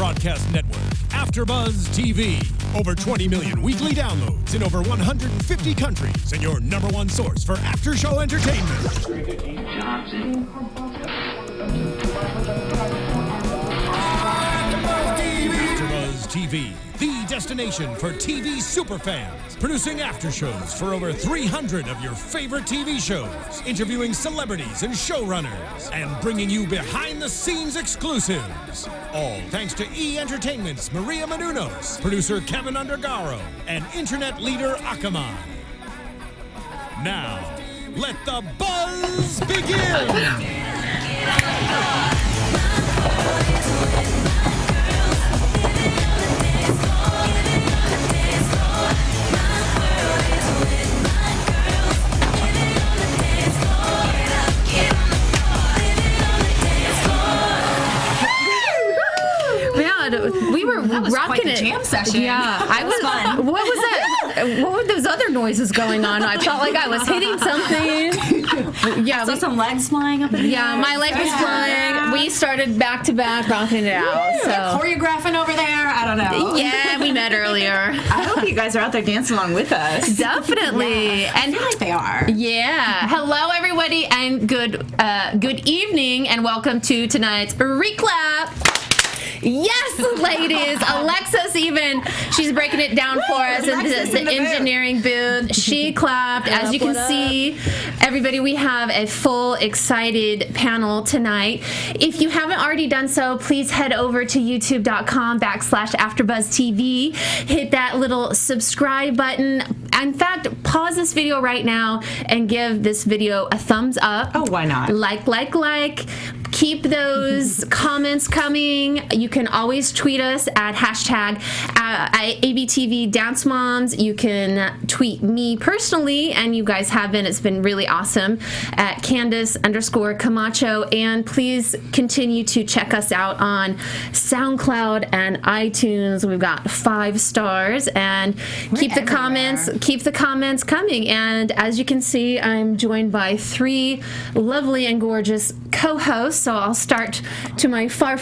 broadcast network, AFTERBUZZ TV. Over 20 million weekly downloads in over 150 countries, and your #1 source for after-show entertainment. AFTERBUZZ TV, the destination for TV superfans. Producing aftershows for over 300 of your favorite TV shows. Interviewing celebrities and showrunners. And bringing you behind-the-scenes exclusives. All thanks to E! Entertainment's Maria Menounos, producer Kevin Undergaro, and internet leader Akamai. Now, let the buzz begin! We were rocking quite the it. Jam session. Yeah, I was fun. What was that? What were those other noises going on? I felt like I was hitting something. Yeah, I saw some legs flying up in the air. Yeah, my leg was flying. We started back to back rocking it out. So choreographing over there. I don't know. Yeah, we met earlier. I hope you guys are out there dancing along with us. Definitely. Yeah, and I feel like they are. Yeah. Hello, everybody, and good evening, and welcome to tonight's reclap. Yes, ladies. Alexa's she's breaking it down for us in this engineering booth. She clapped. As you can see, everybody, we have a full, excited panel tonight. If you haven't already done so, please head over to youtube.com/AfterBuzzTV. Hit that little subscribe button. In fact, pause this video right now and give this video a thumbs up. Oh, why not? Like. Keep those comments coming. You can always tweet us at hashtag ABTV Dance Moms. You can tweet me personally, and you guys have been. It's been really awesome at Candice_Camacho. And please continue to check us out on SoundCloud and iTunes. We've got 5 stars, and keep the comments coming. And as you can see, I'm joined by 3 lovely and gorgeous co-hosts. So I'll start to my far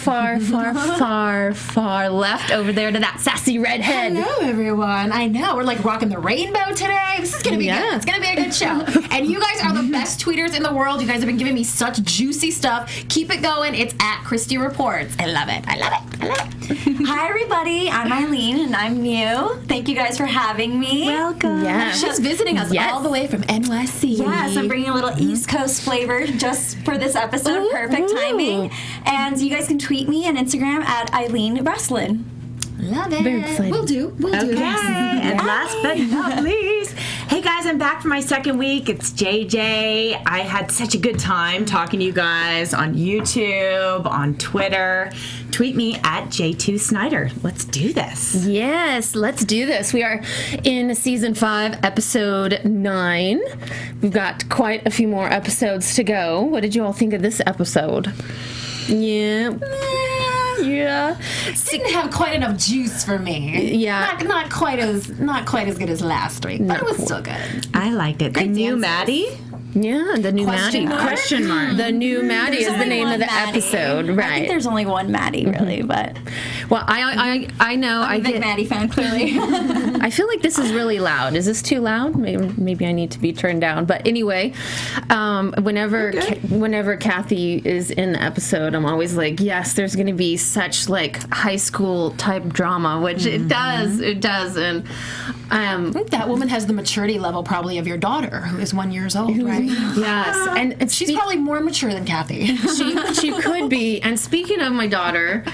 left over there to that sassy redhead. Hello, everyone. I know. We're like rocking the rainbow today. This is going to be good. It's going to be a good show. And you guys are the best tweeters in the world. You guys have been giving me such juicy stuff. Keep it going. It's at Christy Reports. I love it. Hi, everybody. I'm Eileen, and I'm new. Thank you guys for having me. Welcome. Yeah. She's visiting us all the way from NYC. Yes, I'm bringing a little East Coast flavor just for this episode. Perfect timing. And you guys can tweet me on Instagram at Eileen Reslen. Love it. Very exciting. We'll do. Okay. And last but not least, hey guys, I'm back for my second week. It's JJ. I had such a good time talking to you guys on YouTube, on Twitter. Tweet me at J2 Snyder. Let's do this. Yes, let's do this. We are in season 5, episode 9. We've got quite a few more episodes to go. What did you all think of this episode? Yeah. Didn't have quite enough juice for me. Yeah. Not quite as good as last week, but it was still good. I liked it. The new Maddie? Yeah, the new Maddie. Question mark. The new Maddie is the name of the episode, right? I think there's only one Maddie, really, but... Well, I know. I'm a big Maddie fan, clearly. I feel like this is really loud. Is this too loud? Maybe I need to be turned down. But anyway, whenever Kathy is in the episode, I'm always like, yes, there's going to be such like high school type drama, which it does. And I think that woman has the maturity level probably of your daughter, who is 1 year old, right? Yes, and she's probably more mature than Kathy. She could be. And speaking of my daughter,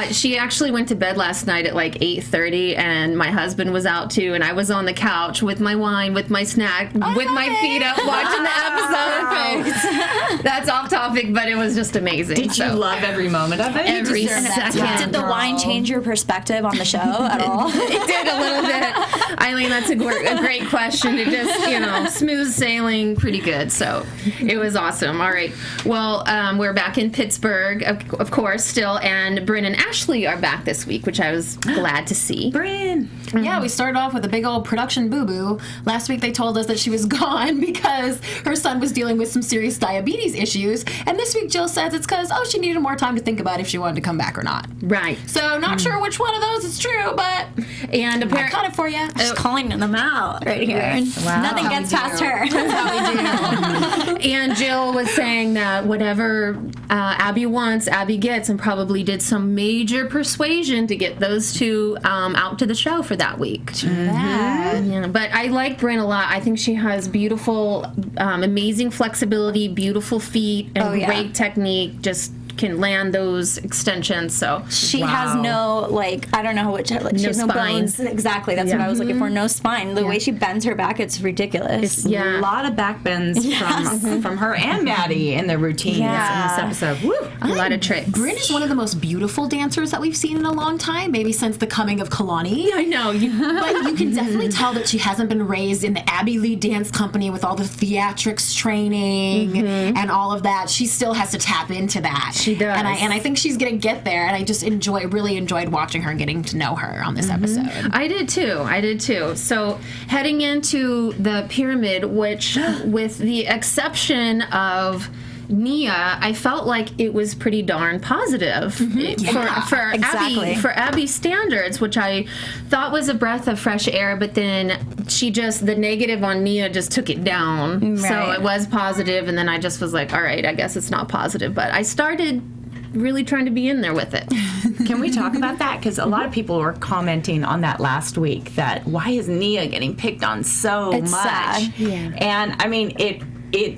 she actually went to bed last night at like 8:30, and my husband was out too, and I was on the couch with my wine, with my snack, with my feet up, watching the episode. That's off topic, but it was just amazing. Did you love every moment of it? Every second. Did the wine change your perspective on the show at all? It did a little bit. Eileen, that's a great question. It just, smooth sailing pretty good. So it was awesome. All right. Well, we're back in Pittsburgh, of course, still. And Brynn and Ashley are back this week, which I was glad to see. Brynn. Yeah, we started off with a big old production boo-boo. Last week they told us that she was gone because her son was dealing with some serious diabetes issues. And this week Jill says it's because, she needed more time to think about if she wanted to come back or not. Right. So not sure which one of those is true, but and I caught it for you. Just calling them out right here. Wow. Nothing gets past her. That's how we do. And Jill was saying that whatever Abby wants, Abby gets, and probably did some major persuasion to get those two out to the show for that week. Yeah, but I like Brynn a lot. I think she has beautiful, amazing flexibility, beautiful feet, and great technique. Just can land those extensions. So she has no, I don't know which, she has no bones. Exactly, that's what I was looking for. No spine. The way she bends her back, it's ridiculous. A lot of back bends from her and Maddie in their routines in this episode. Woo! A lot of tricks. Brynn is one of the most beautiful dancers that we've seen in a long time, maybe since the coming of Kalani. I know. But you can definitely tell that she hasn't been raised in the Abby Lee Dance Company with all the theatrics training and all of that. She still has to tap into that. She does. And I think she's going to get there. And I just really enjoyed watching her and getting to know her on this episode. I did too. So heading into the pyramid, which with the exception of Nia, I felt like it was pretty darn positive for Abby's standards, which I thought was a breath of fresh air, but then the negative on Nia just took it down. Right. So it was positive, and then I just was like, all right, I guess it's not positive, but I started really trying to be in there with it. Can we talk about that? Because a lot of people were commenting on that last week that why is Nia getting picked on so much? Sad. Yeah. And I mean, it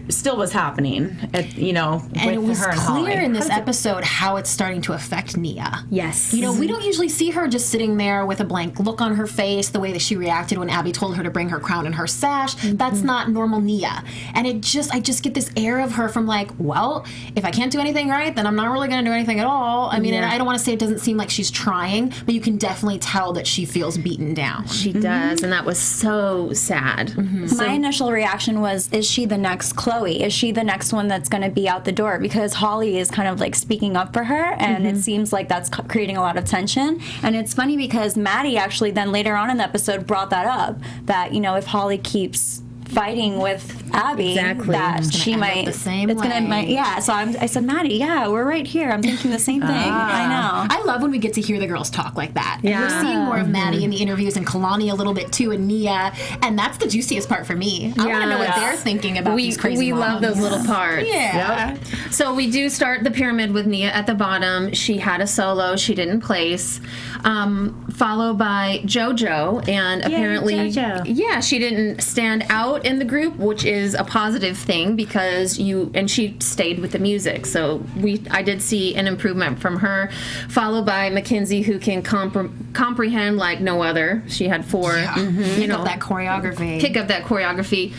still was happening, and it was her and clear Holly. in this episode how it's starting to affect Nia. Yes. We don't usually see her just sitting there with a blank look on her face, the way that she reacted when Abby told her to bring her crown and her sash. That's not normal Nia. And I just get this air of her from if I can't do anything right, then I'm not really going to do anything at all. I mean, and I don't want to say it doesn't seem like she's trying, but you can definitely tell that she feels beaten down. She does, and that was so sad. My initial reaction was, is she the next Chloe? Is she the next one that's going to be out the door? Because Holly is kind of speaking up for her, and it seems like that's creating a lot of tension. And it's funny because Maddie actually then later on in the episode brought that up, that if Holly keeps fighting with Abby, that she might. So I said, Maddie, we're right here. I'm thinking the same thing. I know. I love when we get to hear the girls talk like that. Yeah. We're seeing more of Maddie in the interviews and Kalani a little bit too, and Nia, and that's the juiciest part for me. I want to know what they're thinking about these crazy moms. We love those little parts. Yeah. Yep. So we do start the pyramid with Nia at the bottom. She had a solo. She didn't place. Followed by JoJo, and apparently, she didn't stand out in the group, which is a positive thing because she stayed with the music. So I did see an improvement from her. Followed by Mackenzie, who can comprehend like no other. She had 4. Pick up that choreography.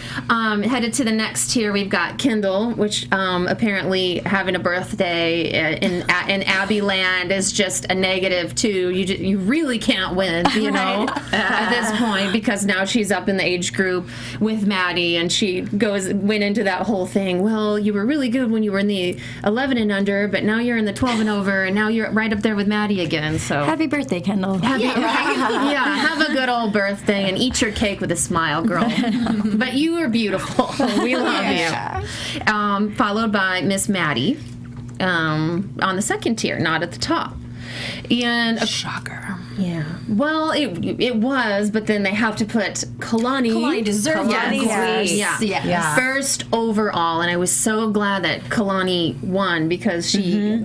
Headed to the next tier, we've got Kendall, which apparently having a birthday in Abby Land is just a negative too. You really can't win, at this point, because now she's up in the age group with Maddie, and she went into that whole thing. Well, you were really good when you were in the 11 and under, but now you're in the 12 and over, and now you're right up there with Maddie again. So happy birthday, Kendall. Have a good old birthday and eat your cake with a smile, girl. But you are beautiful. We love you. Followed by Miss Maddie on the second tier, not at the top. And shocker. Yeah. Well, it was, but then they have to put Kalani. Kalani deserved it. Yeah. First overall, and I was so glad that Kalani won because she,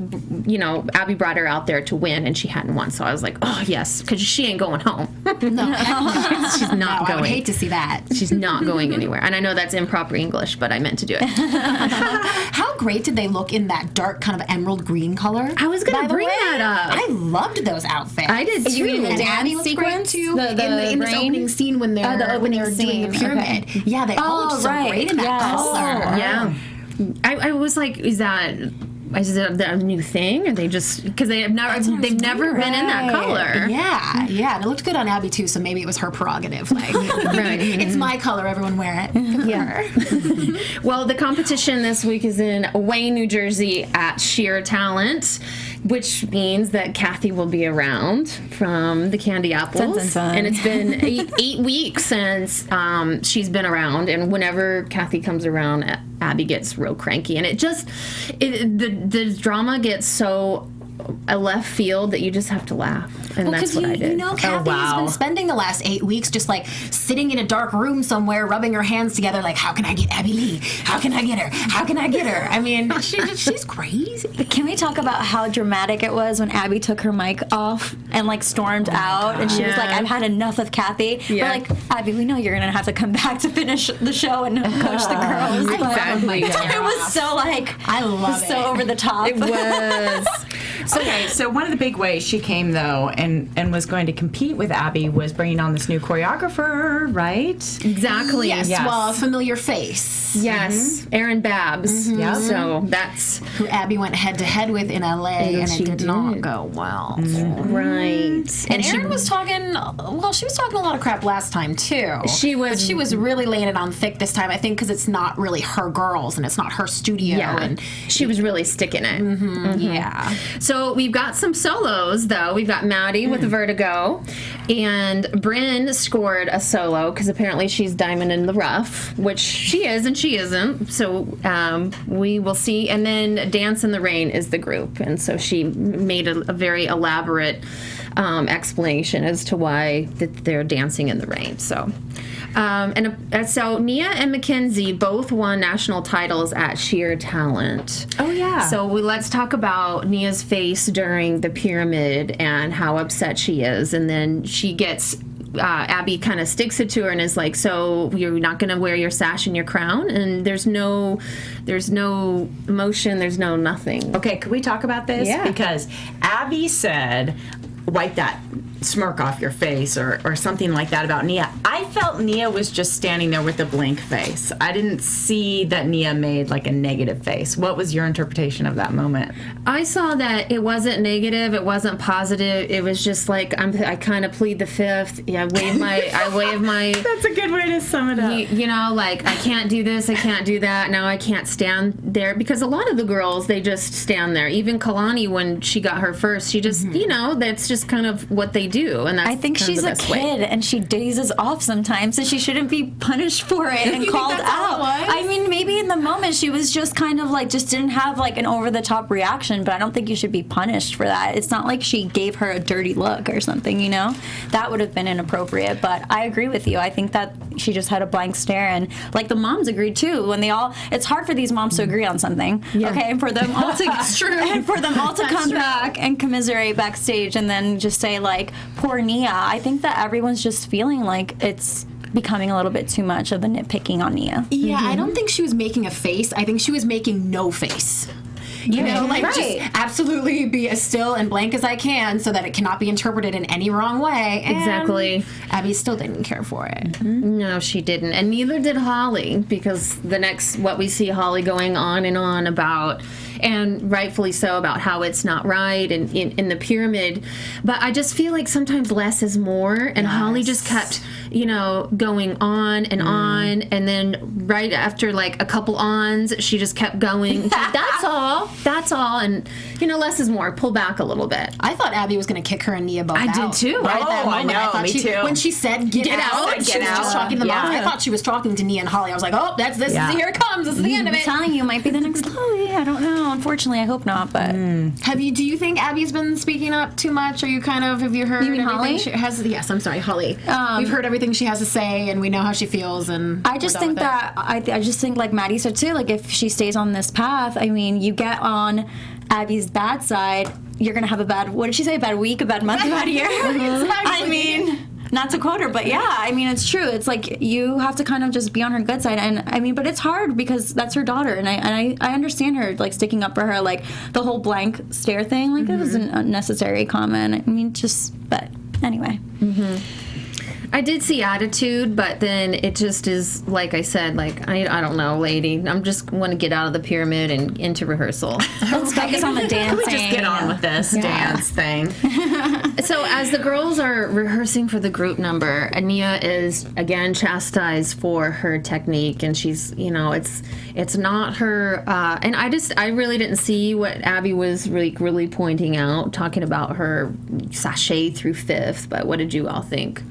Abby brought her out there to win, and she hadn't won. So I was like, oh yes, because she ain't going home. No, she's not going. I would hate to see that. She's not going anywhere. And I know that's improper English, but I meant to do it. How great did they look in that dark kind of emerald green color? I was going to bring that up. I loved those outfits. I did too. In the dance sequence too. In this opening scene when they're doing the pyramid. Okay. Yeah, they all look so great in that color. Yeah. I was like, is that is it a new thing? Are they just because they've never been in that color? Yeah, and it looked good on Abby too. So maybe it was her prerogative. Like, it's my color. Everyone wear it. Yeah. Well, the competition this week is in Wayne, New Jersey, at Sheer Talent, which means that Kathy will be around from the Candy Apples, Dun, dun, dun. and it's been eight weeks since she's been around. And whenever Kathy comes around, Abby gets real cranky, and the drama gets so a left field that you just have to laugh, and that's what I did. You know, Kathy has been spending the last 8 weeks just like sitting in a dark room somewhere, rubbing her hands together, like, how can I get Abby Lee? How can I get her? How can I get her? I mean, she's crazy. Can we talk about how dramatic it was when Abby took her mic off and like stormed out, and she was like, "I've had enough of Kathy." Yeah. We're like, Abby, we know you're gonna have to come back to finish the show and coach the girls. Exactly. It was so like, I love it. So over the top. It was. Okay, so one of the big ways she came, though, and was going to compete with Abby was bringing on this new choreographer, right? Exactly. Yes, well, a familiar face. Yes, Erin Babs. Yep. So that's Who Abby went head-to-head with in LA, and she it did did. not go well. right. And Erin was talking, she was talking a lot of crap last time, too. But she was really laying it on thick this time, I think, because it's not really her girls, and it's not her studio. Yeah, And she was really sticking it. yeah. So we've got some solos, though. We've got Maddie with Vertigo, and Brynn scored a solo because apparently she's diamond in the rough, which she is and she isn't. So we will see. And then Dance in the Rain is the group, and so she made a very elaborate explanation as to why they're dancing in the rain. So. So Nia and Mackenzie both won national titles at Sheer Talent. Oh, yeah. So let's talk about Nia's face during the pyramid and how upset she is. And then she gets, Abby kind of sticks it to her and is like, so you're not going to wear your sash and your crown? And there's no emotion, there's no nothing. Okay, could we talk about this? Yeah. Because Abby said, wipe that smirk off your face or something like that about Nia. I felt Nia was just standing there with a blank face. I didn't see that Nia made like a negative face. What was your interpretation of that moment? I saw that it wasn't negative, it wasn't positive. It was just like I kind of plead the fifth. Yeah, I wave my. That's a good way to sum it up. You know, like I can't do this, I can't do that. Now I can't stand there because a lot of the girls they just stand there. Even Kalani when she got her first, she just that's just kind of what they do, and that's I think kind of she's the a best way. kid and she dazes off sometimes, and she shouldn't be punished for it and You think called that's all it out. was? I mean, maybe in the moment she was just kind of like just didn't have like an over the top reaction, but I don't think you should be punished for that. It's not like she gave her a dirty look or something, you know? That would have been inappropriate, but I agree with you. I think that she just had a blank stare, and like the moms agreed too. When it's hard for these moms to agree on something, okay? And for them all to come back and commiserate backstage and then just say like, poor Nia. I think that everyone's just feeling like it's becoming a little bit too much of the nitpicking on Nia. Yeah, I don't think she was making a face. I think she was making no face. You know, like just absolutely be as still and blank as I can so that it cannot be interpreted in any wrong way. And Exactly. Abby still didn't care for it. No, she didn't, and neither did Holly, because what we see Holly going on and on about, and rightfully so, about how it's not right and in the pyramid. But I just feel like sometimes less is more, and Holly just kept, going on and on, and then right after like a couple ons, she just kept going. That's all, and less is more. Pull back a little bit. I thought Abby was going to kick her and Nia both out. I did too. Right at that moment. I know, thought me too. When she said get out, she was just talking to the mom. I thought she was talking to Nia and Holly. I was like, oh, here it comes. This is the end of I'm it. telling you, might be the next Chloe. I don't know. Unfortunately, I hope not. But Do you think Abby's been speaking up too much? Have you heard You mean everything Holly? she has? Yes, I'm sorry, Holly. We've heard everything she has to say, and we know how she feels. And I just think that I just think like Maddie said too. Like if she stays on this path, I mean, you get on Abby's bad side, you're gonna have a bad. What did she say? A bad week, a bad month, a bad year. I mean. Not to quote her, but yeah, I mean, it's true. It's like you have to kind of just be on her good side. And I mean, but it's hard because that's her daughter. And I understand her, like, sticking up for her, like, the whole blank stare thing. Like, it was an unnecessary comment. I mean, but anyway. I did see attitude, but then it just is, like I said, like, I don't know, lady. I'm just want to get out of the pyramid and into rehearsal. Let's focus on the dancing. Can we just get on with this dance thing? So as the girls are rehearsing for the group number, Nia is, again, chastised for her technique, and she's, it's not her, and I really didn't see what Abby was really pointing out, talking about her sashay through fifth, but what did you all think?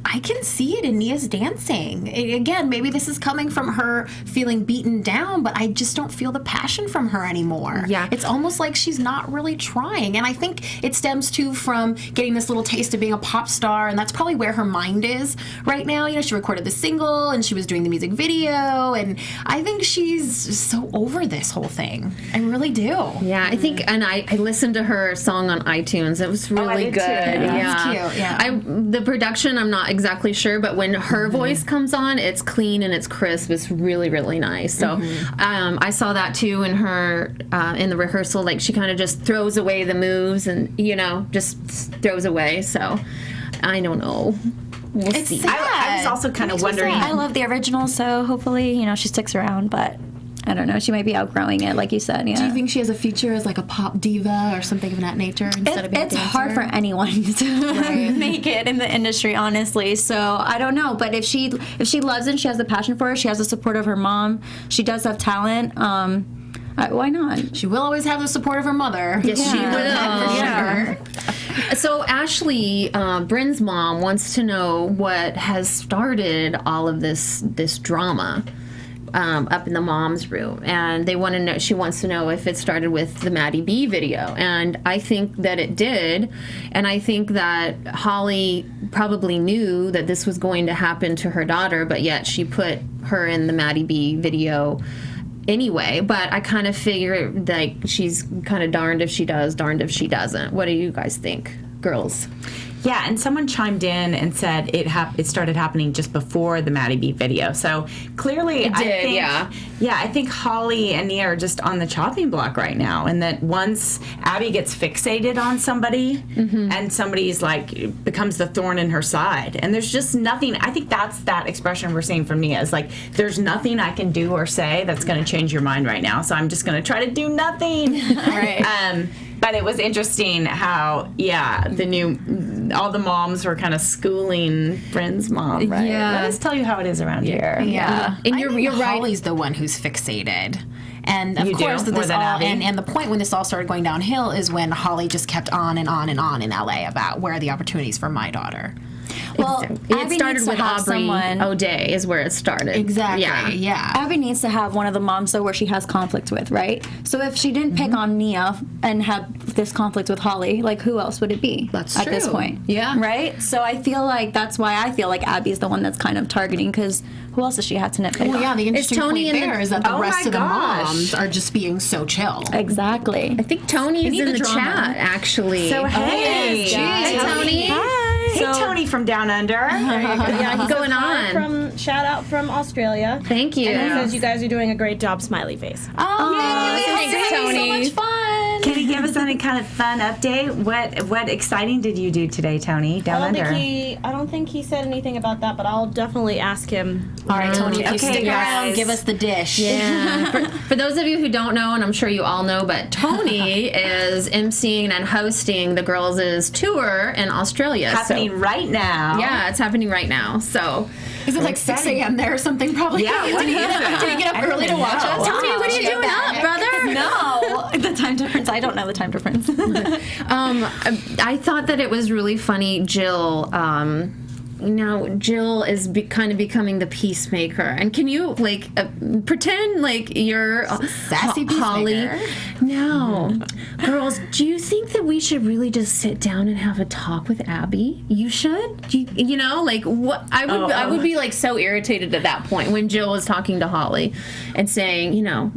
I can see it in Nia's dancing. Again, maybe this is coming from her feeling beaten down, but I just don't feel the passion from her anymore. Yeah. It's almost like she's not really trying. And I think it stems, too, from getting this little taste of being a pop star, and that's probably where her mind is right now. She recorded the single, and she was doing the music video, and I think she's so over this whole thing. I really do. Yeah, I think, and I listened to her song on iTunes. It was really good. That's cute, yeah. The production, I'm not exactly sure, but when her voice comes on, it's clean and it's crisp. It's really, really nice. So I saw that too in her in the rehearsal. Like, she kind of just throws away the moves and just throws away. So I don't know. We'll see. I was also kind of wondering. I love the original, so hopefully, she sticks around, but I don't know. She might be outgrowing it, like you said. Yeah. Do you think she has a future as like a pop diva or something of that nature instead of being a dancer? It's hard for anyone to make it in the industry, honestly. So I don't know. But if she loves it, she has the passion for it. She has the support of her mom. She does have talent. Why not? She will always have the support of her mother. Yes, she will. For sure. So Ashley, Bryn's mom, wants to know what has started all of this drama. Up in the mom's room, and they want to know. She wants to know if it started with the Maddie B video, and I think that it did, and I think that Holly probably knew that this was going to happen to her daughter, but yet she put her in the Maddie B video anyway. But I kind of figure like she's kind of darned if she does, darned if she doesn't. What do you guys think, girls? Yeah, and someone chimed in and said it started happening just before the Maddie B video. So clearly, I think Holly and Nia are just on the chopping block right now, and that once Abby gets fixated on somebody, and somebody's like becomes the thorn in her side, and there's just nothing. I think that's that expression we're seeing from Nia is like, there's nothing I can do or say that's going to change your mind right now. So I'm just going to try to do nothing. Right. But it was interesting how, all the moms were kind of schooling Bryn's mom, right? Yeah. Let us tell you how it is around here. Yeah. And you're right. Holly's the one who's fixated. And of You course, do? that this More than all, Abby? and the point when this all started going downhill is when Holly just kept on and on and on in LA about where are the opportunities for my daughter. Well, It Abby started needs to with have Aubrey someone. O'Day is where it started. Exactly. Yeah. Abby needs to have one of the moms though where she has conflict with, right? So if she didn't pick on Nia and had this conflict with Holly, like who else would it be That's at this true. point? Yeah. Right? So I feel like that's why I feel like Abby's the one that's kind of targeting, because who else does she have to nitpick Well, on? yeah, the interesting Tony point in the- there is that the Oh rest my of the gosh. moms are just being so chill. Exactly. I think Tony is need in the the drama. chat, actually. So hey, Hi, Tony. Hey, Tony from Down Under. Yeah, what's going on? Shout out from Australia. Thank you. And he says you guys are doing a great job, smiley face. Thanks, Tony. So much fun. Can you give us any kind of fun update? What exciting did you do today, Tony? Down Under. I don't think he said anything about that, but I'll definitely ask him. All right, Tony, if you Okay, stick around, guys. give us the dish. Yeah. For those of you who don't know, and I'm sure you all know, but Tony is emceeing and hosting the girls' tour in Australia. Happening right now. Yeah, it's happening right now. So, Is it like 6 a.m. there or something? Probably. Yeah, what Did he is it? did he get up early to watch us? Tony, what are you doing up, brother? No, the time difference. I don't know the time difference. I thought that it was really funny, Jill. Jill is kind of becoming the peacemaker. And can you pretend like you're Sassy Holly? Peacemaker. No, girls. Do you think that we should really just sit down and have a talk with Abby? You should. What? I would be like so irritated at that point when Jill was talking to Holly and saying,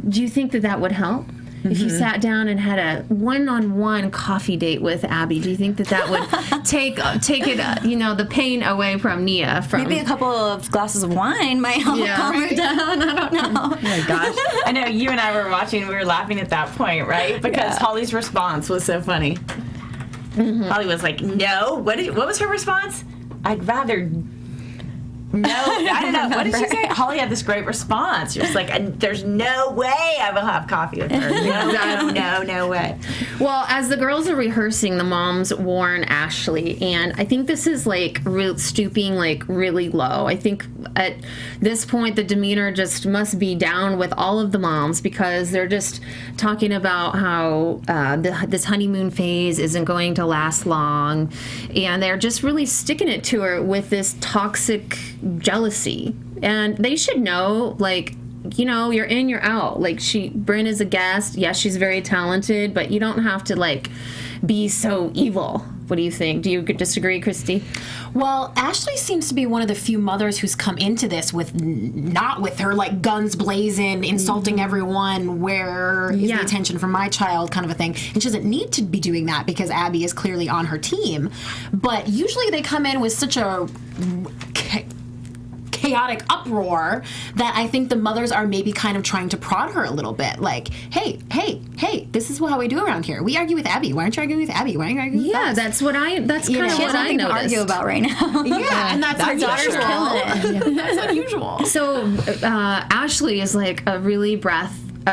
do you think that would help? If you sat down and had a one-on-one coffee date with Abby, do you think that would take it, the pain away from Nia? Maybe a couple of glasses of wine might help calm her down. I don't know. Oh my gosh. I know you and I were watching, we were laughing at that point, right? Because Holly's response was so funny. Holly was like, no. What was her response? I'd rather. No, I don't know. What did she say? Holly had this great response. She was like, there's no way I will have coffee with her. No way. Well, as the girls are rehearsing, the moms warn Ashley, and I think this is like stooping like really low. I think at this point the demeanor just must be down with all of the moms because they're just talking about how this honeymoon phase isn't going to last long, and they're just really sticking it to her with this toxic jealousy. And they should know, like, you know, you're in, you're out. Like, Brynn is a guest. Yes, she's very talented, but you don't have to, like, be so evil. What do you think? Do you disagree, Christy? Well, Ashley seems to be one of the few mothers who's come into this with not with her, like, guns blazing, insulting everyone, where is the attention from my child kind of a thing. And she doesn't need to be doing that because Abby is clearly on her team. But usually they come in with such a chaotic uproar that I think the mothers are maybe kind of trying to prod her a little bit. Like, hey, this is how we do around here. We argue with Abby. Why aren't you arguing with Abby? Why aren't you arguing with us? That's kind of what I noticed. To argue about right now. Yeah, and that's our daughter's killing it. That's unusual. So Ashley is like a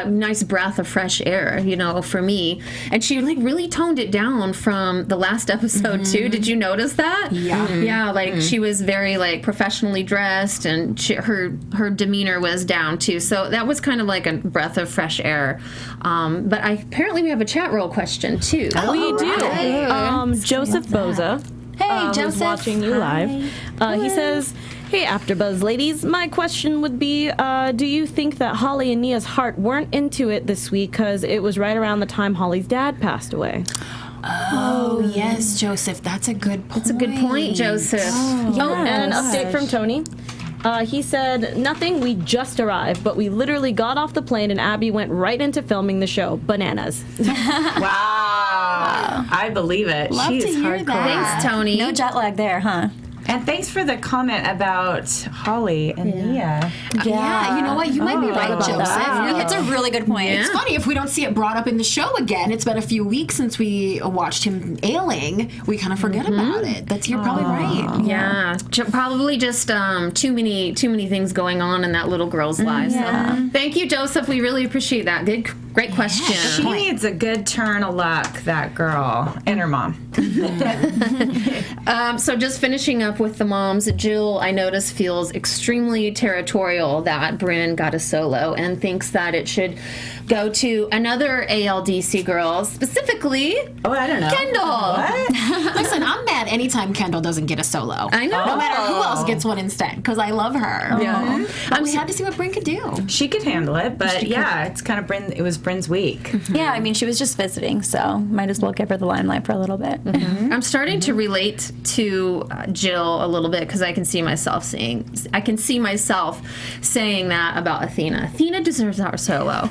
nice breath of fresh air, you know, for me. And she like really toned it down from the last episode too. Did you notice that? Yeah. Yeah, like she was very like professionally dressed, and her demeanor was down too. So that was kind of like a breath of fresh air. But apparently we have a chat roll question too. We do. Joseph Boza. Hey, Joseph. Who's watching you live. He says, "Hey, AfterBuzz ladies, my question would be, do you think that Holly and Nia's heart weren't into it this week because it was right around the time Holly's dad passed away?" Oh, yes, Joseph. That's a good point. That's a good point, Joseph. And an update from Tony. He said, "Nothing, we just arrived, but we literally got off the plane and Abby went right into filming the show. Bananas." Wow. I believe it. Love She to is hear hardcore. that. Thanks, Tony. No jet lag there, huh? And thanks for the comment about Holly and Nia. Yeah, you know what? You might be right, Joseph. It's a really good point. It's funny if we don't see it brought up in the show again. It's been a few weeks since we watched him ailing. We kind of forget about it. You're probably right. Yeah, probably just too many things going on in that little girl's life. Yeah. So, thank you, Joseph. We really appreciate that. Great question. She needs a good turn of luck, that girl, and her mom. So just finishing up with the moms, Jill, I notice, feels extremely territorial that Brynn got a solo and thinks that it should go to another ALDC girl, specifically I don't know. Kendall. Listen, I'm mad anytime Kendall doesn't get a solo. I know. No matter who else gets one instead, because I love her. Yeah. But we had to see what Brynn could do. She could handle it, but it's kind of Brynn. It was Brynn's week. Yeah, I mean, she was just visiting, so might as well give her the limelight for a little bit. I'm starting to relate to Jill a little bit because I can see myself saying that about Athena. Athena deserves our solo.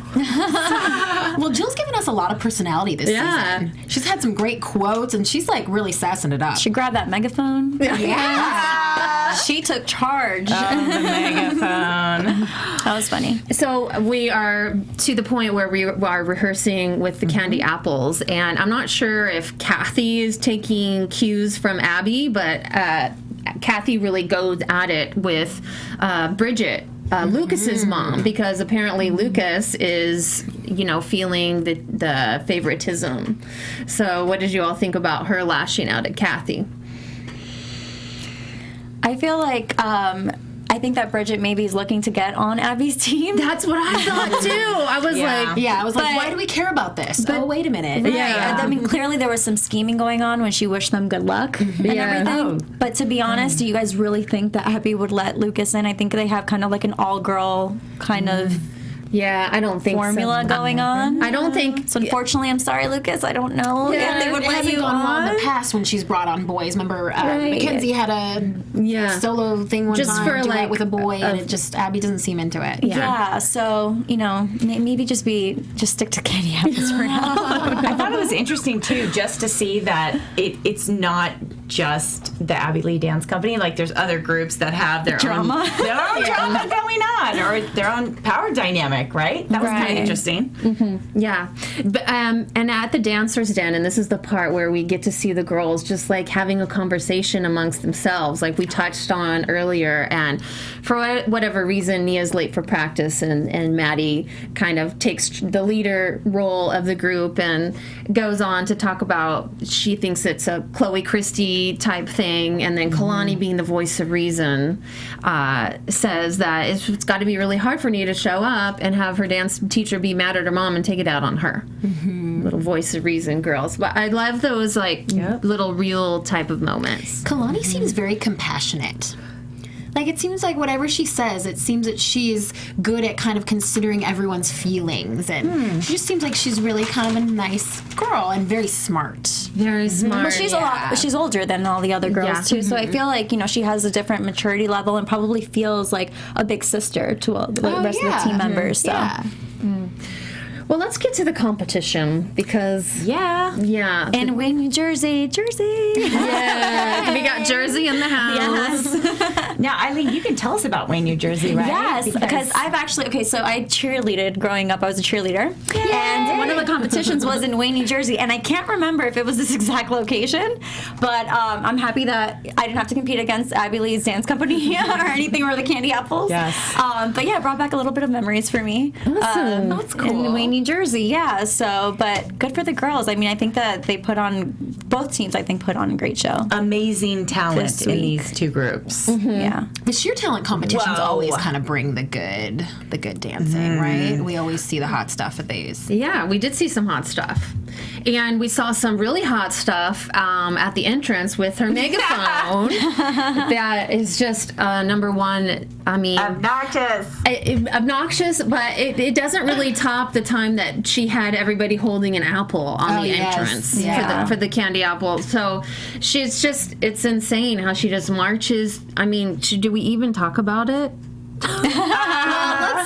Well, Jill's given us a lot of personality this season. She's had some great quotes, and she's like really sassing it up. She grabbed that megaphone. Yeah. She took charge. The megaphone. That was funny. So we are to the point where we are rehearsing with the candy apples, and I'm not sure if Kathy is taking cues from Abby, but Kathy really goes at it with Bridget, Lucas's mom, because apparently Lucas is, feeling the favoritism. So what did you all think about her lashing out at Kathy? I feel like I think that Bridget maybe is looking to get on Abby's team. That's what I thought too. I was like, why do we care about this? Oh, wait a minute. Right. Yeah. I mean, clearly there was some scheming going on when she wished them good luck and everything. But to be honest, do you guys really think that Abby would let Lucas in? I think they have kind of like an all-girl kind of I don't think formula going on. I don't think. So unfortunately, I'm sorry, Lucas. I don't know if they would It let hasn't you gone well in on. the past when she's brought on boys. Remember, Mackenzie had a solo thing one Just time, for, duet like, with a boy, and it just Abby doesn't seem into it. Yeah, so maybe just stick to candy apples for now. I thought it was interesting too, just to see that it's not just the Abby Lee Dance Company. Like, there's other groups that have their own drama going on, or their own power dynamic, right? That was kind of interesting. Yeah. But, and at the Dancer's Den, and this is the part where we get to see the girls just like having a conversation amongst themselves, like we touched on earlier. And for whatever reason, Nia's late for practice, and Maddie kind of takes the leader role of the group and goes on to talk about she thinks it's a Chloe Christy type thing. And then Kalani, being the voice of reason, says that it's got to be really hard for Nia to show up and have her dance teacher be mad at her mom and take it out on her. Little voice of reason girls. But I love those like little real type of moments. Kalani seems very compassionate. Like, it seems like whatever she says, it seems that she's good at kind of considering everyone's feelings. And she just seems like she's really kind of a nice girl and very smart. Very smart. Well, she's older than all the other girls too, so I feel like she has a different maturity level and probably feels like a big sister to all the rest of the team members. So. Yeah. Well, let's get to the competition because And Wayne, New Jersey. Yeah, we got Jersey in the house. Yes. Now, Eileen, you can tell us about Wayne, New Jersey, right? Yes, because I've actually, so I cheerleaded growing up. I was a cheerleader. Yay. And one of the competitions was in Wayne, New Jersey. And I can't remember if it was this exact location, but I'm happy that I didn't have to compete against Abby Lee's Dance Company or anything or the Candy Apples. Yes. But yeah, it brought back a little bit of memories for me. Awesome. That's cool. In Wayne, New Jersey, yeah. So, but good for the girls. I mean, I think that they both teams, put on a great show. Amazing talent in these two groups. Yeah. The sheer talent competitions always kind of bring the good dancing, right? We always see the hot stuff at these. Yeah, we did see some hot stuff. And we saw some really hot stuff at the entrance with her megaphone. That is just number one. I mean, obnoxious, but it doesn't really top the time that she had everybody holding an apple on the entrance for the candy apple. So it's insane how she just marches. I mean, do we even talk about it?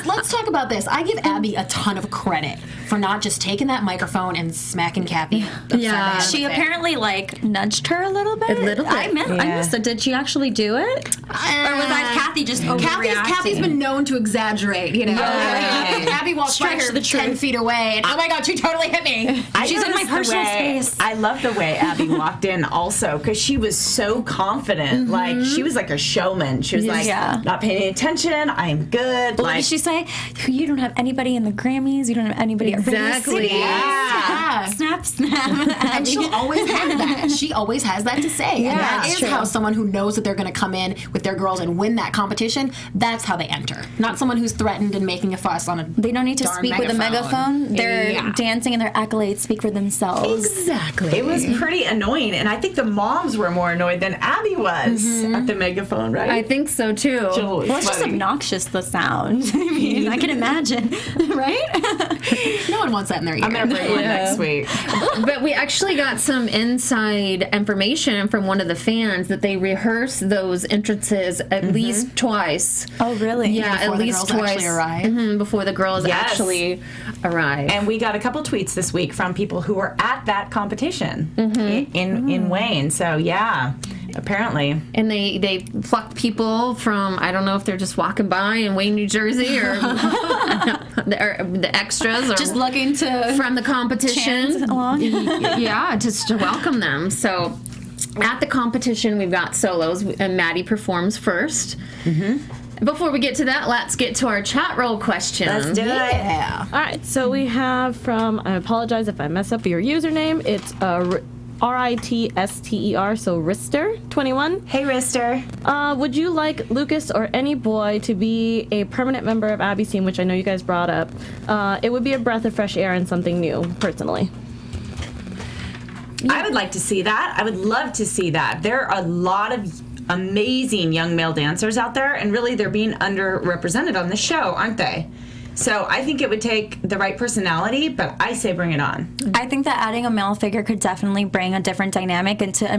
Let's talk about this. I give Abby a ton of credit for not just taking that microphone and smacking Kathy. She apparently nudged her a little bit. I missed it. Did she actually do it? Or was that Kathy just overreacting? Kathy's been known to exaggerate, Abby walked by her 10 feet away, and oh my God, she totally hit me. She's in my personal space. I love the way Abby walked in also, because she was so confident. Like, she was like a showman. She was not paying attention. I'm good. What did she say? You don't have anybody in the Grammys. You don't have anybody at Exactly. Snap. And she'll always have that. She always has that to say. Yeah, and that that's is true. how someone who knows that they're going to come in with their girls and win that competition, that's how they enter. Not someone who's threatened and making a fuss on a They don't need to speak with a megaphone. Their dancing and their accolades speak for themselves. Exactly. It was pretty annoying, and I think the moms were more annoyed than Abby was at the megaphone, right? I think so too. Well, it's just obnoxious, the sound. I mean, I can imagine, right? No one wants that in their ear. I'm going to bring one next week. But we actually got some inside information from one of the fans that they rehearse those entrances at least twice. Oh, really? Yeah, Before at the least girls twice. actually arrive? Before the girls actually arrive. And we got a couple tweets this week from people who were at that competition in Wayne. So, yeah, apparently. And they plucked people from, I don't know if they're just walking by in Wayne, New Jersey, or the extras, or Just looking to from the competition. chant along. Yeah, just to welcome them. So at the competition, we've got solos, and Maddie performs first. Before we get to that, let's get to our chat roll question. Let's do it. Yeah. All right, so we have from, I apologize if I mess up your username. It's R-I-T-S-T-E-R, so Rister21. Hey, Rister. Would you like Lucas or any boy to be a permanent member of Abby's team, which I know you guys brought up? It would be a breath of fresh air and something new, personally. I would like to see that. I would love to see that. There are a lot of amazing young male dancers out there, and really they're being underrepresented on the show, aren't they? So I think it would take the right personality, but I say bring it on. I think that adding a male figure could definitely bring a different dynamic into a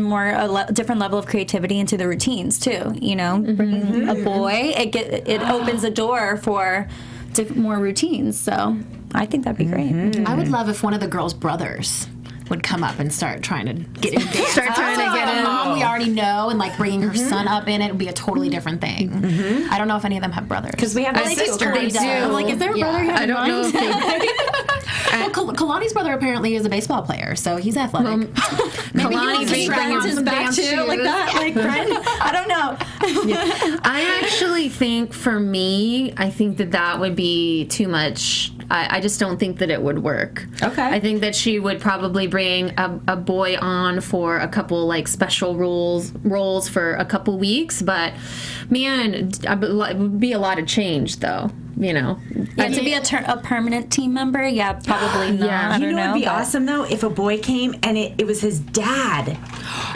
different level of creativity into the routines too. Bringing a boy, it opens a door for more routines. So I think that'd be great. I would love if one of the girls' brothers would come up and start trying to get in dance. Start trying to get in. Mom we already know, and like bringing her son up in it would be a totally different thing. I don't know if any of them have brothers. Because we have a sister. They do. I'm like, is there a brother you have I in don't know mind? if they Well, Kalani's brother apparently is a baseball player, so he's athletic. Kalani's Maybe he wants to bringing try on his some back dance too, shoes. Like that, like Brynn. I don't know. I actually think for me, I think that would be too much. I just don't think that it would work. Okay. I think that she would probably bring a boy on for a couple like special roles for a couple weeks, but man, it would be a lot of change though. You know, Yeah, to be a permanent team member, yeah, probably not. Yeah. I You don't know, know. it'd be but- awesome though if a boy came and it was his dad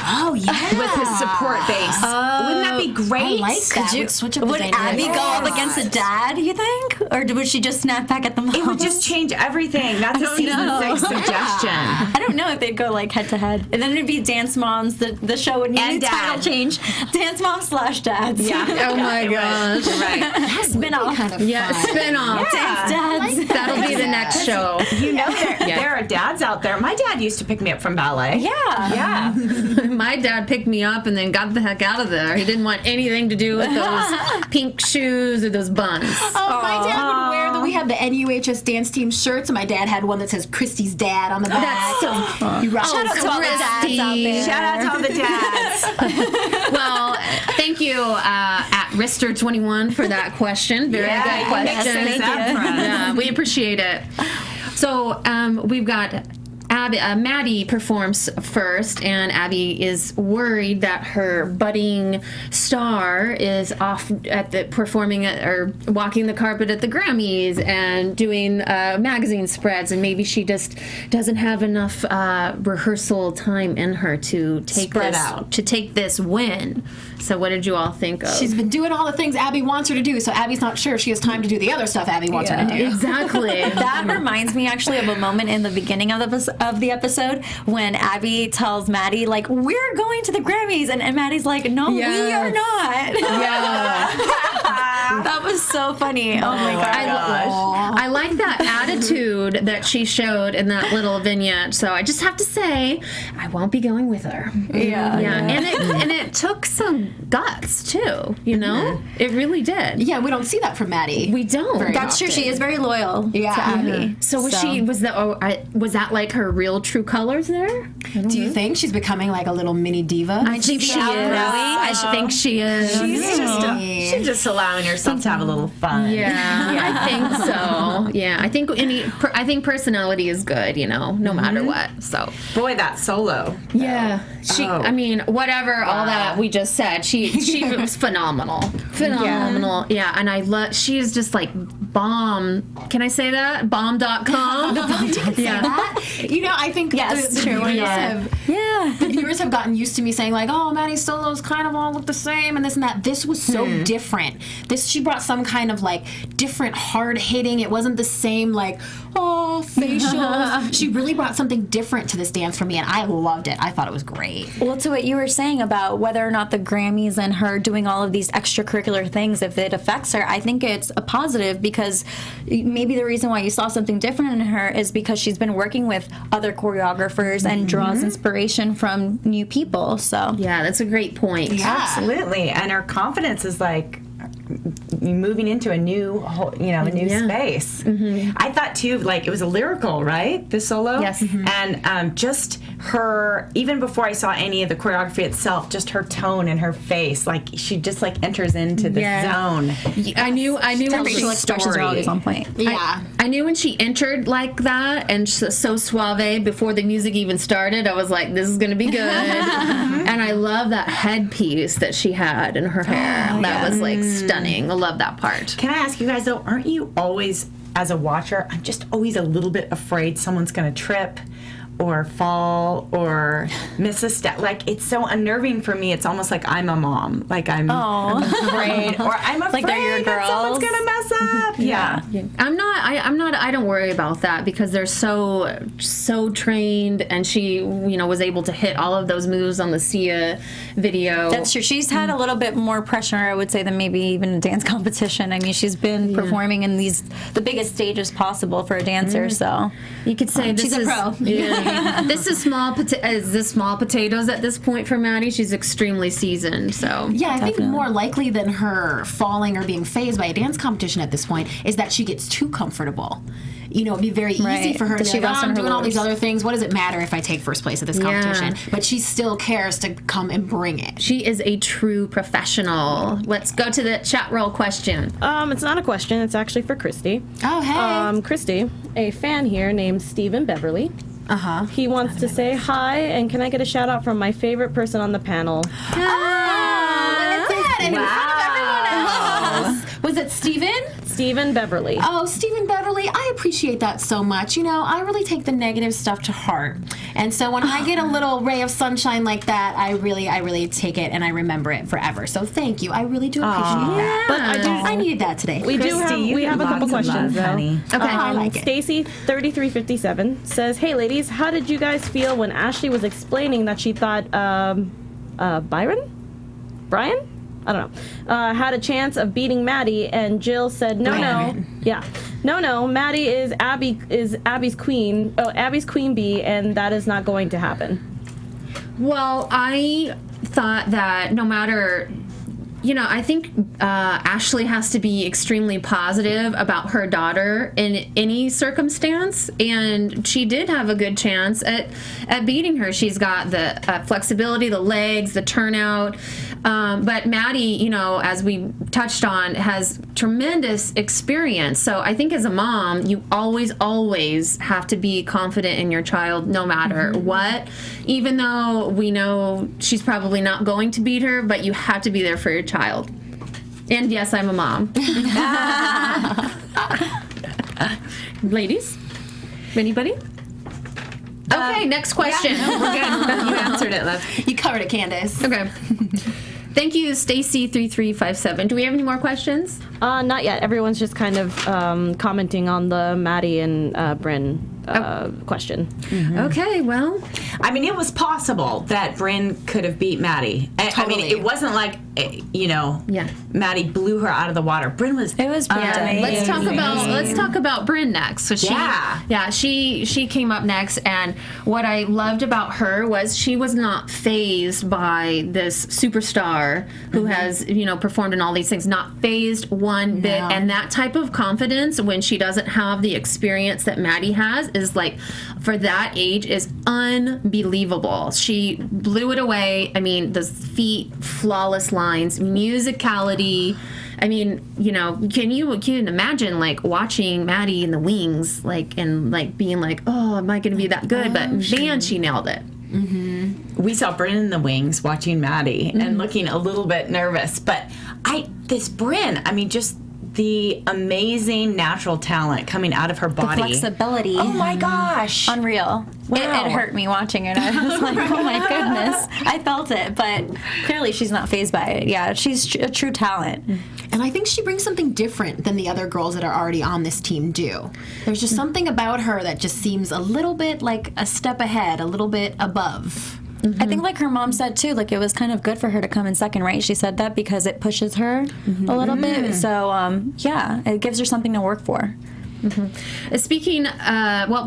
Oh yeah, with his support base. Wouldn't that be great? I like that. Could you, Would switch up the would Abby dynamic. go up against a dad, you think? Or would she just snap back at the mom? It would just change everything. That's a season know. 6 suggestion. I don't know if they'd go like head to head. And then it'd be Dance Moms. The show would need And a title Dad. change. Dance Moms / Dads. Yeah. oh my gosh, Right. Spin off. Kind of yeah, fun. spin off. Dance Dads. That'll be the next show. You know there are dads out there. My dad used to pick me up from ballet. Yeah. Yeah. My dad picked me up and then got the heck out of there. He didn't want anything to do with those pink shoes or those buns. Oh, my dad would wear we had the NUHS dance team shirts, and my dad had one that says Christy's dad on the back. That's so fun. He rocked Shout out to all the dads out there. Shout out to all the dads. Well, thank you at Rister21 for that question. Very good question. Thank you. Yeah, we appreciate it. So we've got Maddie performs first, and Abby is worried that her budding star is off at the performing at, or walking the carpet at the Grammys and doing magazine spreads, and maybe she just doesn't have enough rehearsal time in her to take this win. So what did you all think of? She's been doing all the things Abby wants her to do, so Abby's not sure she has time to do the other stuff Abby wants her to do. Exactly. That reminds me actually of a moment in the beginning of the episode when Abby tells Maddie, like, we're going to the Grammys, and Maddie's like, no, we are not. That was so funny. Oh my gosh. I like that attitude that she showed in that little vignette. So I just have to say, I won't be going with her. Yeah. And it took some guts too. You know, it really did. Yeah, we don't see that from Maddie. We don't. Very That's true. She is very loyal to Abby. So was that like her real true colors there? Do you think she's becoming like a little mini diva? I think she is. I think she is. She's just allowing herself to have a little fun. Yeah, I think so. Yeah, I think personality is good, you know, no matter what. So, Boy, that solo. yeah, I mean, whatever, all that we just said, she was phenomenal. Phenomenal. Yeah, and I love, she's just like bomb. Can I say that? Bomb.com. Yeah. You know, I think Yes, the true. the viewers have gotten used to me saying like, oh, Maddie's solos kind of all look the same and this and that. This was so different. She brought some kind of like different hard hitting. It wasn't the same like, oh, facials. She really brought something different to this dance for me, and I loved it. I thought it was great. Well, to what you were saying about whether or not the Grammys and her doing all of these extracurricular things, if it affects her, I think it's a positive, because maybe the reason why you saw something different in her is because she's been working with other choreographers and draws inspiration from new people. So Yeah, that's a great point. Yeah. Absolutely. And her confidence is like moving into a new, a new space. I thought too, like it was a lyrical, right? The solo. Yes. And just her, even before I saw any of the choreography itself, just her tone and her face, like she just like enters into the zone. I knew. her facial expressions are always on point. Yeah. I knew when she entered like that and so suave before the music even started, I was like, this is going to be good. And I love that headpiece that she had in her hair. That was like stunning. I love that part. Can I ask you guys though, aren't you always, as a watcher, I'm just always a little bit afraid someone's going to trip or fall or miss a step. Like, it's so unnerving for me. It's almost like I'm a mom. Like I'm afraid, or I'm afraid Like they're your that someone's girls. gonna mess up. Yeah. I don't worry about that because they're so trained, and she, was able to hit all of those moves on the Sia video. That's true. She's had a little bit more pressure, I would say, than maybe even a dance competition. I mean, she's been performing in the biggest stages possible for a dancer. So You could say this she's a is pro. Yeah, This is small potatoes at this point for Maddie. She's extremely seasoned, so. Yeah, I think more likely than her falling or being fazed by a dance competition at this point is that she gets too comfortable. You know, it'd be very easy for her to be like, I'm doing all these other things. What does it matter if I take first place at this competition? But she still cares to come and bring it. She is a true professional. Let's go to the chat roll question. It's not a question. It's actually for Christy. Oh, hey. Christy, a fan here named Stephen Beverly. Uh-huh. He wants to say hi, and can I get a shout out from my favorite person on the panel? Look at that. And in front of everyone else. Was it Steven? Stephen Beverly. Oh, Stephen Beverly, I appreciate that so much. You know, I really take the negative stuff to heart. And so when I get a little ray of sunshine like that, I really take it and I remember it forever. So thank you. I really do appreciate that. But I needed that today. We have a couple questions, though. Honey. Okay, I like it. Stacy 3357 says, "Hey ladies, how did you guys feel when Ashley was explaining that she thought Brian? I don't know, had a chance of beating Maddie, and Jill said, no, Maddie is Abby's queen. Oh, Abby's queen bee, and that is not going to happen." Well, I thought that no matter, I think Ashley has to be extremely positive about her daughter in any circumstance, and she did have a good chance at beating her. She's got the flexibility, the legs, the turnout. But Maddie, as we touched on, has tremendous experience. So I think as a mom, you always have to be confident in your child no matter what, even though we know she's probably not going to beat her, but you have to be there for your child. And yes, I'm a mom. Ladies? Anybody? Okay, next question. Yeah, no, we're good. You answered it, love. You covered it, Candice. Okay. Thank you, Stacy3357. Do we have any more questions? Not yet. Everyone's just kind of commenting on the Maddie and Brynn question. Mm-hmm. Okay, well. I mean, it was possible that Brynn could have beat Maddie. Totally. I mean, it wasn't like, Maddie blew her out of the water. Brynn was amazing. Let's talk about Brynn next. So she came up next, and what I loved about her was she was not fazed by this superstar who has, performed in all these things, not fazed one bit. And that type of confidence when she doesn't have the experience that Maddie has is like, for that age, is unbelievable. She blew it away. I mean, the feet, flawless lines, musicality. I mean, can you imagine like watching Maddie in the wings, and being like, oh, am I going to be that good? But man, she nailed it. Mm-hmm. We saw Brynn in the wings watching Maddie and looking a little bit nervous. But this Brynn, I mean, just the amazing natural talent coming out of her body. The flexibility. Oh my gosh. Unreal. Wow. It hurt me watching it. I was like, oh my goodness. I felt it, but clearly she's not fazed by it. Yeah, she's a true talent. And I think she brings something different than the other girls that are already on this team do. There's just something about her that just seems a little bit like a step ahead, a little bit above. Mm-hmm. I think like her mom said too, like it was kind of good for her to come in second, right? She said that because it pushes her a little bit. So it gives her something to work for. Mm-hmm. Speaking,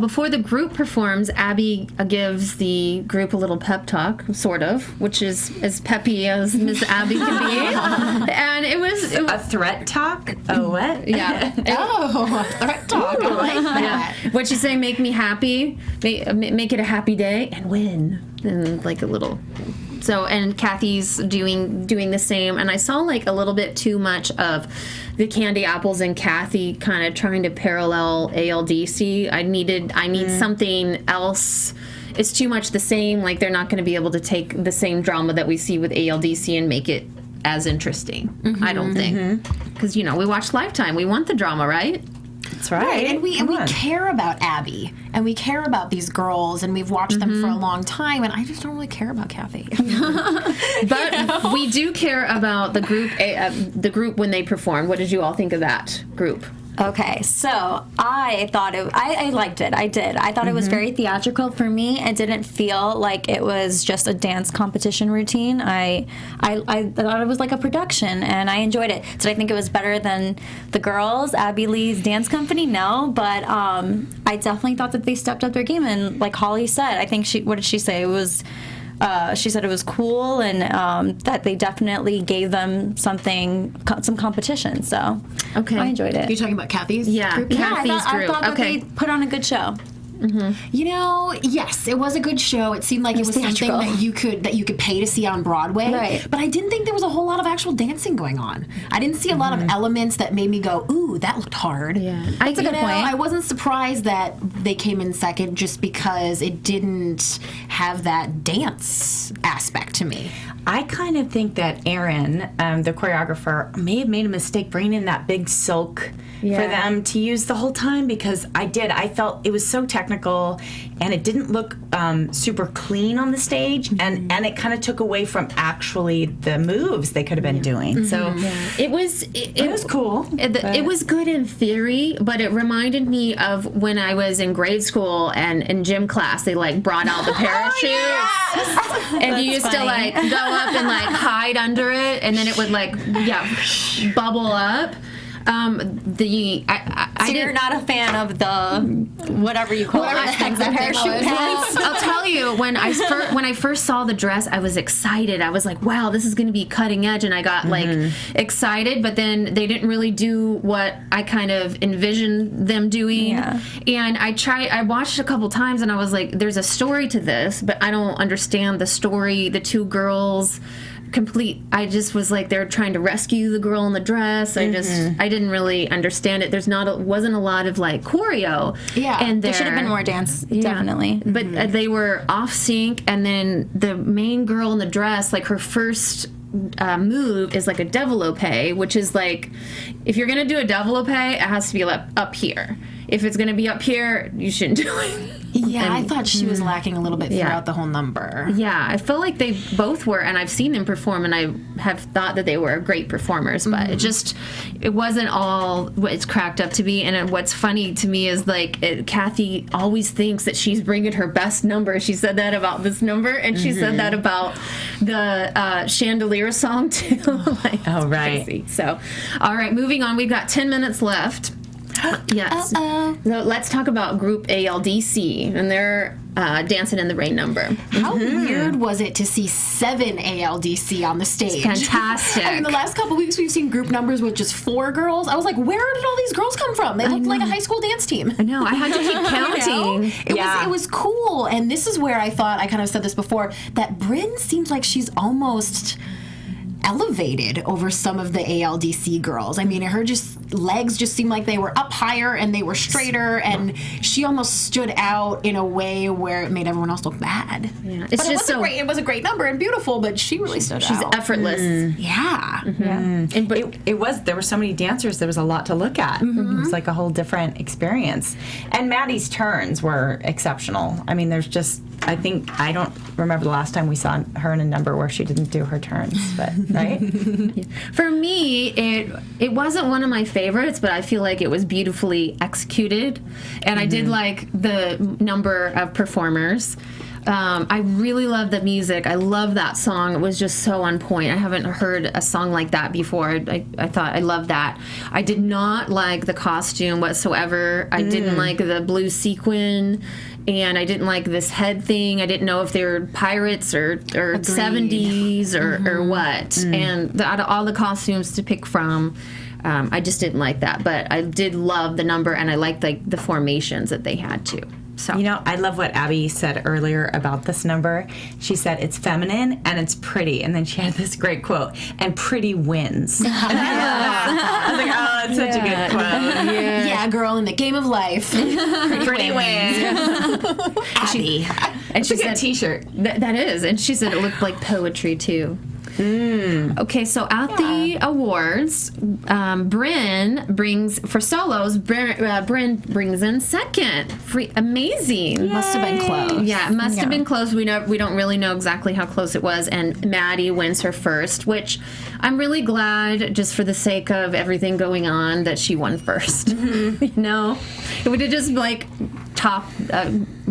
before the group performs, Abby gives the group a little pep talk, sort of, which is as peppy as Miss Abby can be. And it was a threat talk. Oh, what? Yeah. A threat talk. I like that. What'd she say? Make me happy. Make it a happy day and win. And like a little. So, and Kathy's doing the same, and I saw like a little bit too much of the Candy Apples and Kathy kind of trying to parallel ALDC. I need something else. It's too much the same. Like they're not going to be able to take the same drama that we see with ALDC and make it as interesting. I don't think, because we watch Lifetime. We want the drama, right? That's right. And we care about Abby, and we care about these girls, and we've watched them for a long time, and I just don't really care about Kathy. But we do care about the group when they perform. What did you all think of that group? Okay, so I thought I liked it. I did. I thought it was very theatrical for me. It didn't feel like it was just a dance competition routine. I thought it was like a production, and I enjoyed it. Did I think it was better than the girls, Abby Lee's dance company? No, but I definitely thought that they stepped up their game. And like Holly said, I think what did she say? It was. She said it was cool and that they definitely gave them some competition. So I enjoyed it. You're talking about Kathy's group? Kathy's group. I thought that they put on a good show. You know, yes, it was a good show. It seemed like it was something that you could pay to see on Broadway. Right. But I didn't think there was a whole lot of actual dancing going on. I didn't see a lot of elements that made me go, ooh, that looked hard. Yeah. That's a good point. I wasn't surprised that they came in second just because it didn't have that dance aspect to me. I kind of think that Erin, the choreographer, may have made a mistake bringing in that big silk for them to use the whole time, because I felt it was so technical and it didn't look super clean on the stage, and it kind of took away from actually the moves they could have been doing. So it was cool. It was good in theory, but it reminded me of when I was in grade school and in gym class they like brought out the parachutes and you used to like go up and like hide under it, and then it would like bubble up. So you're not a fan of the whatever you call it, things, the parachute pants? I'll tell you, when I first saw the dress, I was excited. I was like, wow, this is going to be cutting edge, and I got like excited. But then they didn't really do what I kind of envisioned them doing. Yeah. And I watched a couple times, and I was like, there's a story to this, but I don't understand the story. The two girls. I just was like, they're trying to rescue the girl in the dress. I didn't really understand it. Wasn't a lot of like choreo. Yeah, and there should have been more dance, definitely. But they were off sync, and then the main girl in the dress, like her first move is like a developpe, which is like, if you're gonna do a developpe, it has to be up here. If it's gonna be up here, you shouldn't do it. Yeah, I thought she was lacking a little bit throughout the whole number. Yeah, I feel like they both were, and I've seen them perform, and I have thought that they were great performers, but it wasn't all what it's cracked up to be. And what's funny to me is like Kathy always thinks that she's bringing her best number. She said that about this number, and she said that about the Chandelier song too. Like, oh, right. Crazy. So, all right, moving on. We've got 10 minutes left. Yes. So let's talk about Group ALDC and their Dancing in the Rain number. How weird was it to see 7 ALDC on the stage? It's fantastic. I mean, the last couple weeks we've seen group numbers with just 4 girls. I was like, where did all these girls come from? They looked like a high school dance team. I know. I had to keep counting. It was cool. And this is where I thought, I kind of said this before, that Brynn seems like she's almost elevated over some of the ALDC girls. I mean, her legs just seemed like they were up higher and they were straighter, and she almost stood out in a way where it made everyone else look bad. Yeah. It was a great number and beautiful, but she really stood out. She's effortless. Yeah. But there were so many dancers, there was a lot to look at. It was like a whole different experience. And Maddie's turns were exceptional. I mean, I don't remember the last time we saw her in a number where she didn't do her turns, but right? For me, it wasn't one of my favorites, but I feel like it was beautifully executed, and I did like the number of performers. I really love the music. I love that song. It was just so on point. I haven't heard a song like that before. I thought I loved that. I did not like the costume whatsoever. I didn't like the blue sequin, and I didn't like this head thing. I didn't know if they were pirates or 70s or what. And out of all the costumes to pick from, I just didn't like that. But I did love the number, and I liked like the formations that they had too. So. You know, I love what Abby said earlier about this number. She said it's feminine and it's pretty, and then she had this great quote, and pretty wins. And I was like, oh, it's such a good quote. Yeah, girl, in the game of life, pretty wins. Abby. And it's a good T-shirt. That is. And she said it looked like poetry too. Okay, so at the awards, Brynn brings, for solos, Brynn brings in second. Amazing. Must have been close. Yeah, it must have been close. We don't really know exactly how close it was. And Maddie wins her first, which I'm really glad, just for the sake of everything going on, that she won first. You know, it would have just like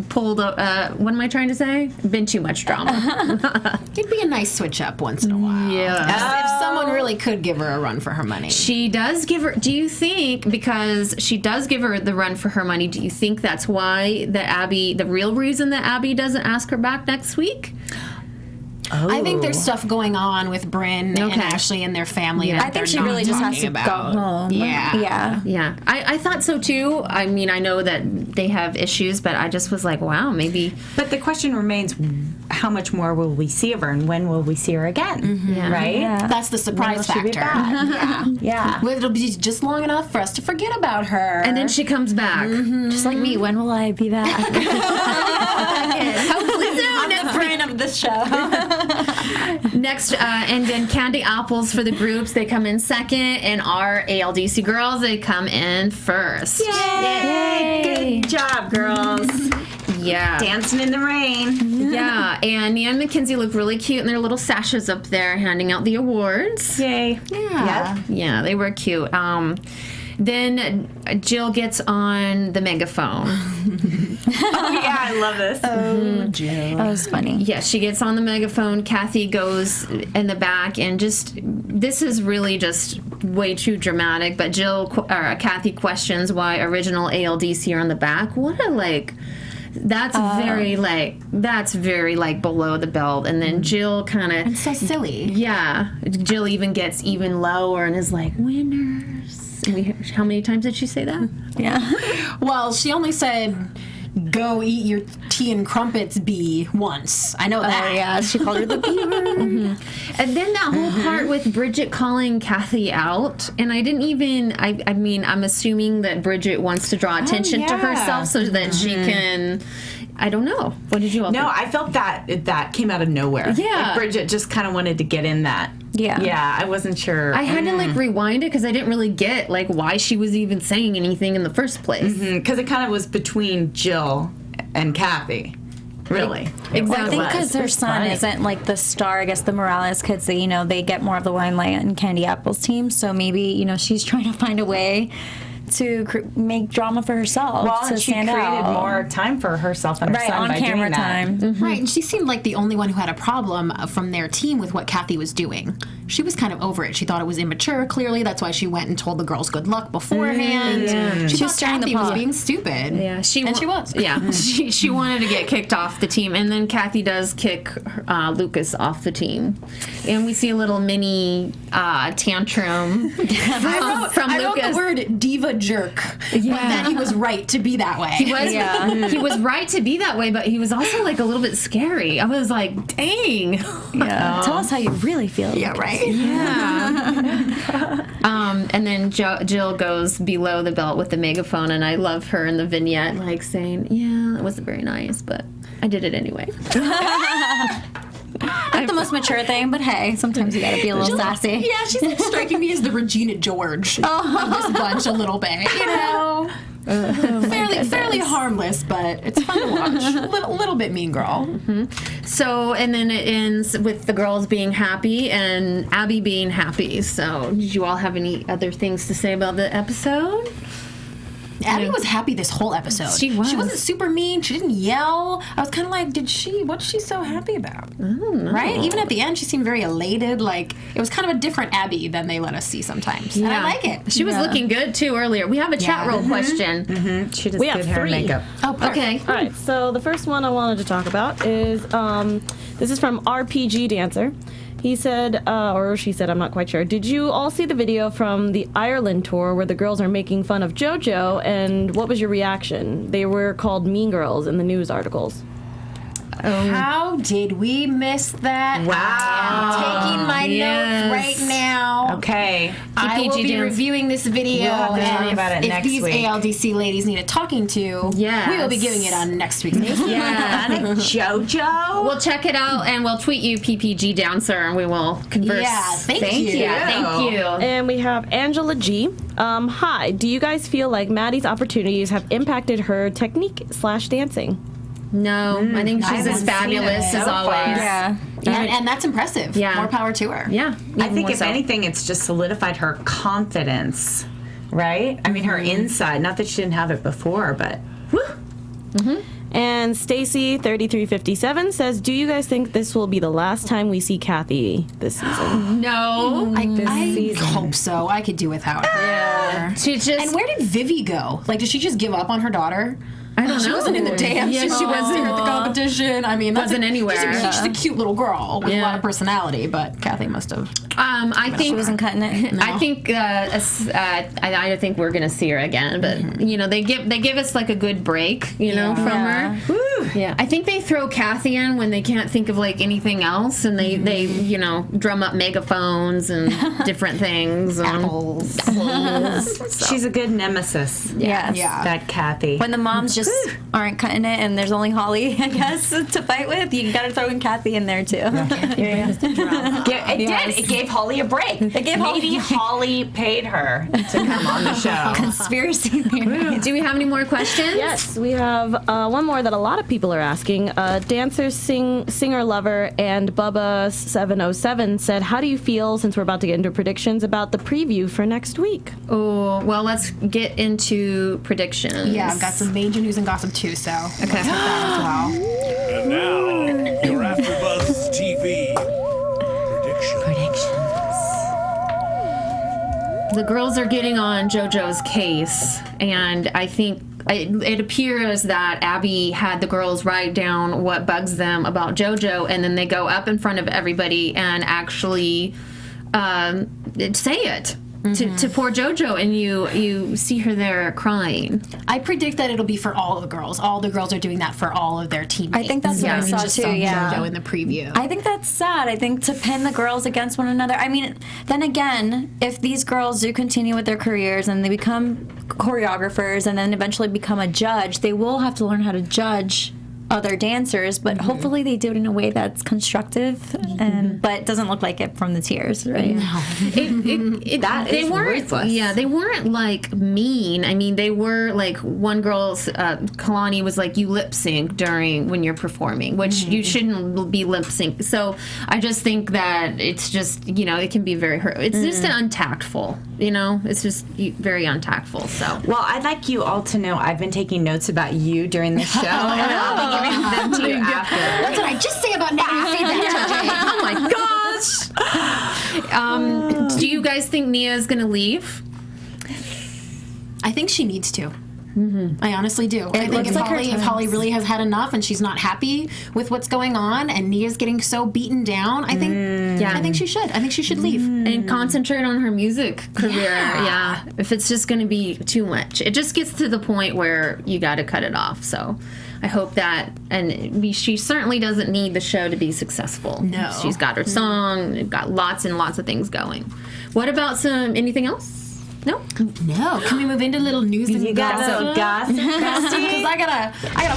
pulled. What am I trying to say? Been too much drama. It'd be a nice switch up once in a while. Yeah. If someone really could give her a run for her money. She does give her. Do you think, because she does give her the run for her money, do you think that's why the real reason that Abby doesn't ask her back next week? I think there's stuff going on with Brynn and Ashley and their family. Yeah. That I think she they're really not just has to talking go about. home. Yeah. Yeah, I thought so too. I mean, I know that they have issues, but I just was like, wow, maybe. But the question remains, how much more will we see of her, and when will we see her again? Yeah. Right? Yeah. That's the surprise When will she be factor. back? Yeah. Well, it'll be just long enough for us to forget about her. And then she comes back. Just like me, when will I be back? Hopefully soon. I'm the brain of this show. Next, and then Candy Apples for the groups, they come in second, and our ALDC girls, they come in first. Yay! Good job, girls. Yeah. Dancing in the rain. Yeah, and Nia and Mackenzie look really cute in their little sashes up there handing out the awards. Yay. Yeah. Yeah, they were cute. Then Jill gets on the megaphone. Oh, yeah, I love this. That was funny. Yeah, she gets on the megaphone. Kathy goes in the back, and this is really just way too dramatic. But Kathy questions why original ALDC are on the back. What a that's very below the belt. And then Jill kind of, It's so silly. yeah, Jill even gets even lower and is like, winners. How many times did she say that? Yeah. Well, she only said, go eat your tea and crumpets, bee, once. I know that. Oh, yeah. She called her the beaver. And then that whole part with Bridget calling Kathy out, and I didn't even, I mean, I'm assuming that Bridget wants to draw attention to herself so that she can, I don't know. What did you all think? No, I felt that came out of nowhere. Yeah. Like Bridget just kind of wanted to get in that. Yeah. Yeah, I wasn't sure. I had to rewind it because I didn't really get why she was even saying anything in the first place. Because it kind of was between Jill and Kathy. Really. Exactly. Well, I think was. because her It's son funny. isn't the star. I guess the Morales kids, they get more of the limelight in Candy Apple's team. So maybe she's trying to find a way to make drama for herself. Well, to and she stand created out. more time for herself and her right son on by camera doing that. time. Right, and she seemed like the only one who had a problem from their team with what Kathy was doing. She was kind of over it. She thought it was immature, clearly. That's why she went and told the girls good luck beforehand. She She was thought stirring the Kathy was pot. being stupid. Yeah, she was. Yeah, she wanted to get kicked off the team, and then Kathy does kick Lucas off the team, and we see a little mini tantrum from I wrote Lucas. the word diva jerk, but that he was right to be that way. He was, he was right to be that way, but he was also a little bit scary. I was like, dang. Yeah. Tell us how you really feel. Yeah, right. Yeah. And then Jill goes below the belt with the megaphone, and I love her in the vignette, saying, yeah, that wasn't very nice, but I did it anyway. Not the most mature thing, but hey, sometimes you gotta be a little sassy. Yeah, she's striking me as the Regina George of this bunch a little bit. Fairly harmless, but it's fun to watch. A little bit mean girl. So, and then it ends with the girls being happy and Abby being happy. So, did you all have any other things to say about the episode? Abby was happy this whole episode. She was. She wasn't super mean. She didn't yell. I was kind of like, what's she so happy about? I don't know. Right? Even at the end, she seemed very elated. It was kind of a different Abby than they let us see sometimes. And I like it. She was looking good, too, earlier. We have a chat roll question. She does We have good hair and 3. makeup. Oh, perfect. Okay. All right, so the first one I wanted to talk about is this is from RPG Dancer. He said, or she said, I'm not quite sure. Did you all see the video from the Ireland tour where the girls are making fun of JoJo, and what was your reaction? They were called Mean Girls in the news articles. How did we miss that? Wow. I'm taking my Yes. notes right now. Okay. I will be reviewing this video, We'll have to talk and about it if next these week. ALDC ladies need a talking to, Yes. we will be giving it on next week's episode. Yeah. JoJo. We'll check it out and we'll tweet you PPG Dancer and we will converse. Yeah, thank you. Thank you. And we have Angela G. Hi, do you guys feel like Maddie's opportunities have impacted her technique/dancing? No, I think she's haven't as seen fabulous it as so always. Yeah. And that's impressive. Yeah. More power to her. Yeah. I even think more if so. anything, it's just solidified her confidence, right? I mean, her inside. Not that she didn't have it before, but whew. And Stacy 3357 says, "Do you guys think this will be the last time we see Kathy this season?" No. I hope so. I could do without her. She just. And where did Vivi go? Like, did she just give up on her daughter? I don't know. She wasn't in the dance. Yeah, she wasn't here at the competition. I mean, that's Wasn't anywhere. She's a cute little girl with a Yeah. lot of personality, but Kathy must have. I think She wasn't cutting it. I think I think we're gonna see her again, but you know they give us like a good break, you know, from her. Yeah, I think they throw Kathy in when they can't think of like anything else, and they you know drum up megaphones and different things. Apples. She's a good nemesis. Yes. Yeah. That Kathy. When the moms just aren't cutting it and there's only Holly, I guess, to fight with, you gotta throw in Kathy in there too. It gave Holly a break. It gave Maybe Holly paid her to come on the show. Conspiracy theory. Do we have any more questions? Yes, we have one more that a lot of people are asking. Dancer, singer, lover, and Bubba707 said, "How do you feel, since we're about to get into predictions, about the preview for next week?" Oh, well, let's get into predictions. Yeah, I've got some major news and gossip too, so Okay. that as well. And now, your AfterBuzz TV predictions. The girls are getting on JoJo's case, and I think it appears that Abby had the girls write down what bugs them about JoJo, and then they go up in front of everybody and actually say it to poor JoJo, and you see her there crying. I predict that it'll be for all of the girls. All the girls are doing that for all of their teammates. I think that's what I saw just too, yeah. JoJo in the preview. I think that's sad. I think to pin the girls against one another. I mean, then again, if these girls do continue with their careers and they become choreographers and then eventually become a judge, they will have to learn how to judge other dancers, but hopefully they do it in a way that's constructive, and but it doesn't look like it from the tears, right? That They is weren't, ruthless. yeah, they weren't like mean. I mean, they were like one girl's Kalani was like, "You lip sync during when you're performing," which you shouldn't be lip sync. So I just think that it's just it can be very hurt. It's just untactful. It's just very untactful. So Well, I'd like you all to know I've been taking notes about you during the show, and I'll be giving them to you after. That's what I just say about negative feedback. oh my gosh. Do you guys think Nia's gonna leave? I think she needs to. I honestly do. I think looks if like her Holly really has had enough and she's not happy with what's going on and Nia's getting so beaten down, I think she should. I think she should leave. And concentrate on her music career. Yeah. If it's just going to be too much, it just gets to the point where you got to cut it off. So I hope that, and she certainly doesn't need the show to be successful. No. She's got her song, they've got lots and lots of things going. What about anything else? No? No. Can we move into little news and gossip? Gossip. Because I gotta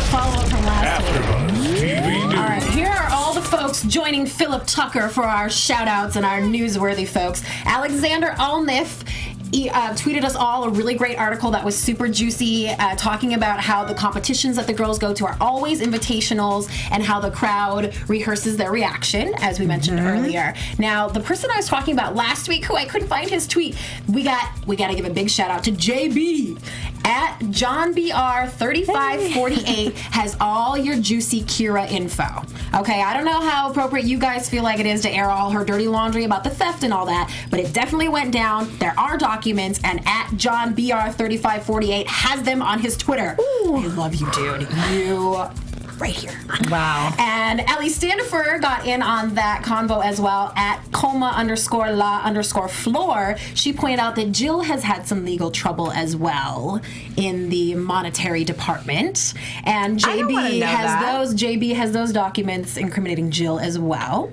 follow up from last week. AfterBuzz TV News. All right, here are all the folks joining Philip Tucker for our shout-outs and our newsworthy folks. Alexander Alniff tweeted us all a really great article that was super juicy, talking about how the competitions that the girls go to are always invitationals and how the crowd rehearses their reaction, as we mentioned earlier. Now, the person I was talking about last week, who I couldn't find his tweet, we got to give a big shout out to JB at JohnBR3548 has all your juicy Kira info. Okay, I don't know how appropriate you guys feel like it is to air all her dirty laundry about the theft and all that, but it definitely went down. There are documents, and at JohnBR3548 has them on his Twitter. I love you, dude. You right here. Wow. And Ellie Standifer got in on that convo as well at coma_la_floor. She pointed out that Jill has had some legal trouble as well in the monetary department. And JB has those documents incriminating Jill as well.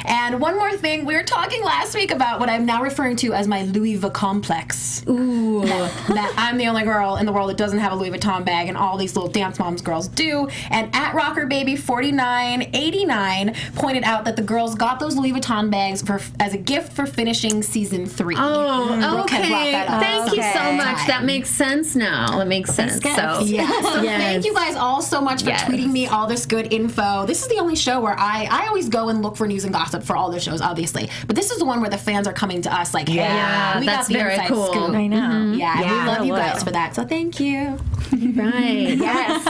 And one more thing, we were talking last week about what I'm now referring to as my Louis Vuitton complex. Ooh. That I'm the only girl in the world that doesn't have a Louis Vuitton bag, and all these little Dance Moms girls do. And at RockerBaby4989 pointed out that the girls got those Louis Vuitton bags as a gift for finishing season 3. Oh, okay. Thank you so much. That makes sense now. It makes sense. So, thank you guys all so much for tweeting me all this good info. This is the only show where I always go and look for news and gossip for all the shows, obviously. But this is the one where the fans are coming to us like, hey, we got the very inside cool. scoop. I know. Mm-hmm. Yeah, we love you guys for that. So thank you. Right. Yes.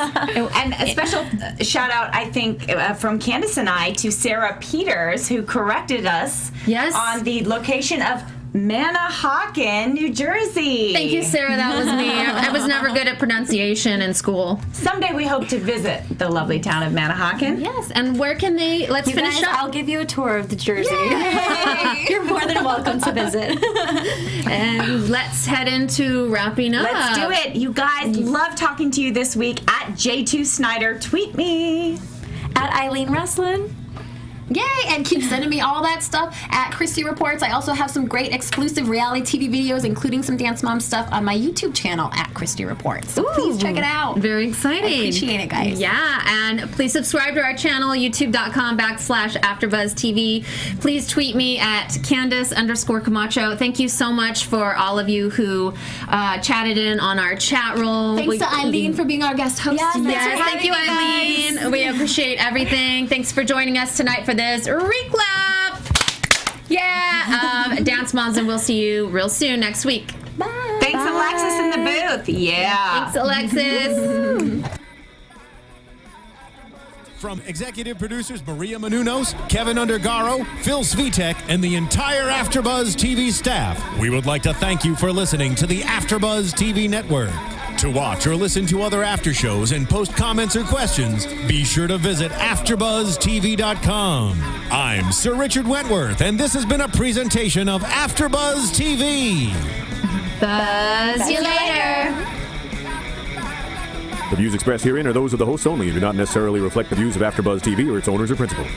And a special shout out, I think, from Candice and I to Sarah Peters, who corrected us on the location of Manahawkin, New Jersey. Thank you, Sarah. That was me. I was never good at pronunciation in school. Someday we hope to visit the lovely town of Manahawkin. Yes. And where can they? Let's finish guys, up. I'll give you a tour of the Jersey. You're more than welcome to visit. And let's head into wrapping up. Let's do it. You guys, love talking to you this week at J2 Snyder. Tweet me. At Eileen Reslen. Yay! And keep sending me all that stuff at Christy Reports. I also have some great exclusive reality TV videos, including some Dance Mom stuff on my YouTube channel at Christy Reports. So please check it out. Very exciting. I appreciate it, guys. Yeah, and please subscribe to our channel, youtube.com/AfterBuzzTV. TV. Please tweet me at Candice_Camacho. Thank you so much for all of you who chatted in on our chat roll. Thanks to Eileen for being our guest host. Yes, thank you, Eileen. We appreciate everything. Thanks for joining us tonight for this reclap. Yeah, Dance Moms, and we'll see you real soon next week. Bye. Thanks, Alexis, in the booth. Yeah. Thanks, Alexis. From executive producers Maria Menounos, Kevin Undergaro, Phil Svitek, and the entire AfterBuzz TV staff, we would like to thank you for listening to the AfterBuzz TV network. To watch or listen to other after shows and post comments or questions, be sure to visit AfterBuzzTV.com. I'm Sir Richard Wentworth, and this has been a presentation of AfterBuzz TV. Buzz you later. The views expressed herein are those of the hosts only and do not necessarily reflect the views of AfterBuzz TV or its owners or principals.